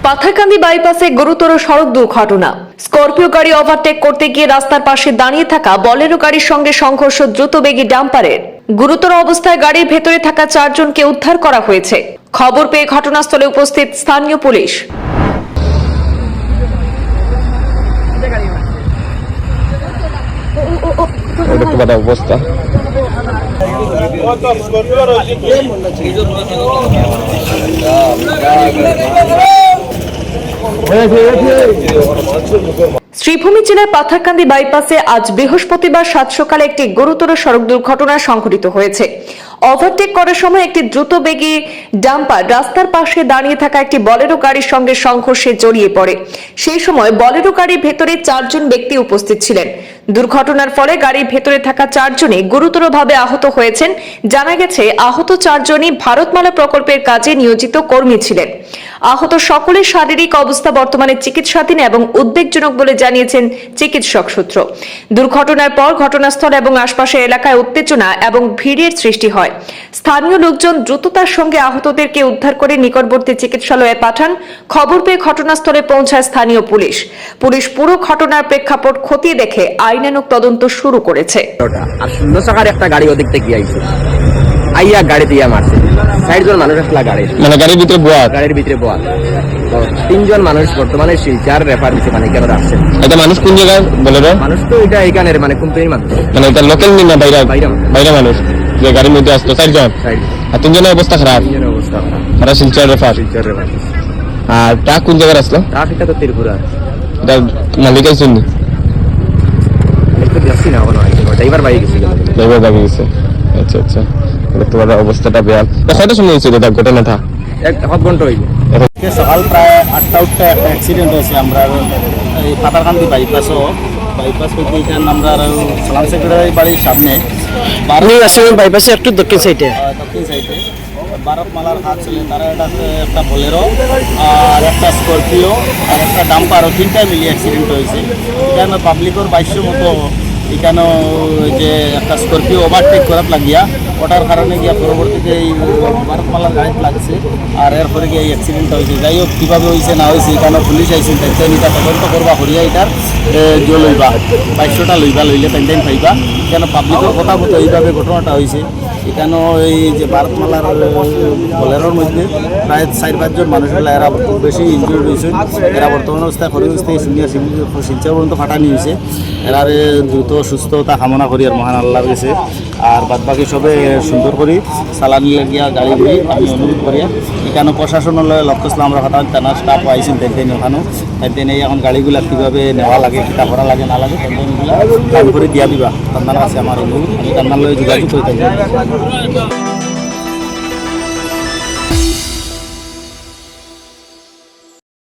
পাথারকান্দি বাইপাসে গুরুতর সড়ক দুর্ঘটনা। স্করপিও গাড়ি ওভারটেক করতে গিয়ে রাস্তার পাশে দাঁড়িয়ে থাকা বলেরো গাড়ির সঙ্গে সংঘর্ষ দ্রুতবেগী ডাম্পারের। গুরুতর অবস্থায় গাড়ির ভেতরে থাকা 4 জনকে উদ্ধার করা হয়েছে। খবর পেয়ে ঘটনাস্থলে উপস্থিত স্থানীয় পুলিশ। অবস্থা শ্রীভূমি জেলার পাথারকান্দি বাইপাসে আজ বৃহস্পতিবার সাত সকালে একটি গুরুতর সড়ক দুর্ঘটনা সংঘটিত হয়েছে। ওভারটেক করার সময় একটি দ্রুতবেগী ডাম্পার রাস্তার পাশে দাঁড়িয়ে থাকা একটি বলেরো গাড়ির সঙ্গে সংঘর্ষে জড়িয়ে পড়ে। সেই সময় বলেরো গাড়ির ভেতরে 4 জন ব্যক্তি উপস্থিত ছিলেন। দুর্ঘটনার ফলে গাড়ির ভেতরে থাকা 4 জনই গুরুতরভাবে আহত হয়েছেন। জানা গেছে আহত 4 জনই ভারতমালা প্রকল্পের কাজে নিয়োজিত কর্মী ছিলেন। আহত সকলের শারীরিক অবস্থা বর্তমানে চিকিৎসাধীন এবং উদ্বেগজনক বলে জানিয়েছেন চিকিৎসক সূত্র। দুর্ঘটনার পর ঘটনাস্থল এবং আশপাশের এলাকায় উত্তেজনা এবং ভিড়ের সৃষ্টি হয়। স্থানীয় লোকজন দ্রুততার সঙ্গে আহতদেরকে উদ্ধার করে নিকটবর্তী চিকিৎসালয়ে পাঠান। খবর পেয়ে ঘটনাস্থলে পৌঁছায় স্থানীয় পুলিশ। পুলিশ পুরো ঘটনার প্রেক্ষাপট খতিয়ে দেখে আইনানুগ তদন্ত শুরু করেছে। আর 16 চাকার একটা গাড়ি ওদিক থেকে আইছে, আইয়া গাড়ি দিয়ে মারছে। 60 জন মানুষ আসলা গাড়ি, মানে গাড়ির ভিতরে বোয়া তো 3 জন মানুষ বর্তমানে শিলচার রেফার দিচ্ছে, মানে কেন আসছে। এটা মানুষ কোন জায়গায় বলে রে? মানুষ তো এটা এখানের মানে কোম্পানির মানুষ, মানে এটা লোকাল না বাইরে মানুষ যে গাড়ির মধ্যে আসতো 4 জন। আর 3 জনের অবস্থা খারাপ, তারা শিলচার রেফার। আর ট্রাক কোন জায়গায় আসলো? ট্রাক এটা তো ত্রিপুরা। এটা মালিক আইছেন নি? একটু যাচ্ছি না, ড্রাইভার বাইরে গেছে। আচ্ছা আচ্ছা, তোমার অবস্থাটা বেয়াল। কয়টার সময় হয়েছিল ঘটনাটা? 1 ঘন্টা হইল। সকাল প্রায় 8টা উঠতে একটা অ্যাক্সিডেন্ট হয়েছে। আমরা এই পাথারকান্দি বাইপাস হইতে এখানে আমরা সালাম সেক্রেটারি বাড়ির সামনে বাইপাসে একটু দক্ষিণ সাইডে ভারতমালার হাত ছিলেন। তারা একটা বোলেরো আর একটা স্করপিও আর একটা ডাম্পার, 3টাই মিলিয়ে অ্যাক্সিডেন্ট হয়েছে। এখানে পাবলিকর 2200 মতো এখানে যে একটা স্করপিও ওভারটেক করার লাগিয়া ওটার কারণে গিয়া পরবর্তীতে এই ভারতমালার গাড়িতে লাগছে আর এরপরে গিয়ে এই অ্যাক্সিডেন্টটা হয়েছে। যাই হোক, কীভাবে হয়েছে না হয়েছে এখানে পুলিশ আইসেন, তাই এটা তদন্ত করবা হরিয়া এটার যে লইবা 2200টা লইলে তাই পাইবা। কেন পাবলিকের কথা মতো এইভাবে ঘটনাটা হয়েছে। এখানেও এই যে ভারতমালার বোলেরোর মধ্যে প্রায় 4-5 জন মানুষ হলে এরা খুব বেশি ইনজুর্ড হয়েছে। এরা বর্তমান অবস্থায় খরিগঞ্জ থেকে শিলচর পর্যন্ত ফাটানি হয়েছে। এরারে দ্রুত সুস্থতা কামনা করি আর মহান আল্লাহর কাছে। আর বাদবাকি সবে সুন্দর করি চালানি লাগিয়া গাড়ি ঘুরি আমি অনুরোধ করি। এখানে প্রশাসনের লক্ষ্য আমরা হঠাৎ থানার স্টাফ আইসেন, তাই ওখানেও তাই এই এখন গাড়িগুলা কীভাবে নেওয়া লাগে, কীটা করা লাগে না লাগে তাইগুলা কাম করে দিয়া দিবা। তার আছে আমার অনুরোধ, আমি তার যোগাযোগ করে থাকি।